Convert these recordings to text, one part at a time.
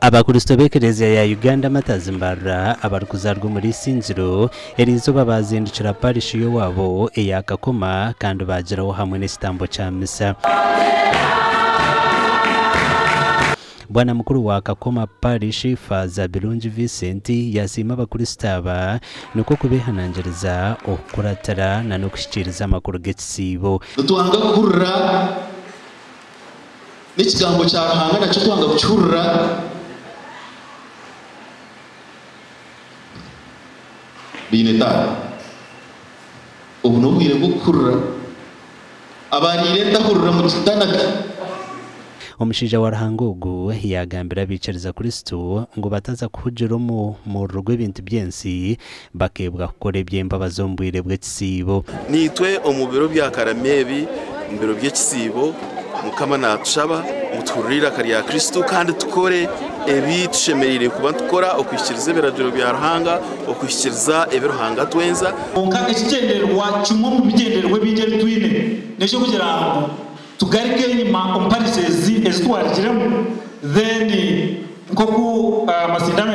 Abakristo b'Ekereziya ya Uganda Matazimbara abarikuzarwa muri Sinziro erizuba bazindukira parishi yo wabo eya Kakoma kandi bagiraho hamwe n'isitambo cya misa. Bwana mukuru wa Kakoma parishi Faza Birungi Vincent yasima abakristo aba nuko kubihanangiriza okuratara na no kushikiriza amakuru g'ekisibo. Tuwanga kurra n'ikigambo cya Ruhanga nacyo tuwanga kucyurra bineta ubu nubwire gukurra abarire ndahurura mu kitanaga. Omushija wa Ruhangugu yagambira bicariza Kristo ngo bataza kuhujira mu rugo ibintu byensi bakebwa gukora ibyembabazo mbwire bw'ekisibo. Nitwe omubiro bya Karamebi mbiro by'ekisibo mukama natushaba muturira kari ya Kristo kandi tukore ebitushemerire kuba tukora okwishyikiriza ibiragiro bya Ruhanga okwishyikiriza ebiruhanga twenza onka ekigenderwa kimwe mu bigenderwe bijye twine n'ejo kugira ngo tugarike nyuma comparisons ezitwarikiremo then nkoku amasindano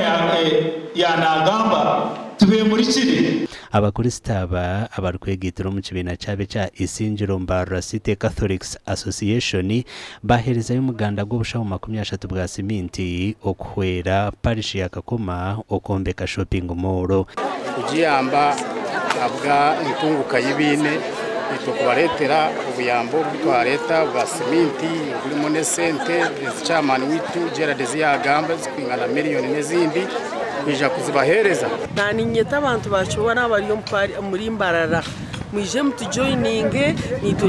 ya nagamba tube muri kiri. Abakristo aba abarkwegitira mu kibina cyabe cya Isingiro Mbarara City Catholics Association bahereza y'umuganda gw'ubushaho 30 bwa siminti okuhwera parish ya Kakoma okombeka shopping mall kugiyamba abwa inkunguka y'ibine itukubaretera ubuyambo bwa leta bwa siminti burimo ne sente chairman witu Gerard Ziyagamba zikwingana miliyoni n'izindi kwija kuzibahereza. Nani nyeta abantu bashobora bari muri Mbarara mwije mutujoininge nito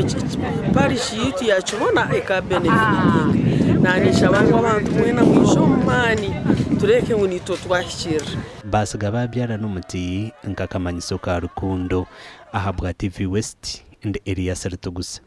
parish yitu yachobona eka benefiting nani shabango abantu mwena mwisho mani tureke ngo nito twashira basiga babyara n'umuti nkakamanyiso ka Rukundo ahabwa TV West and area Sertugusa.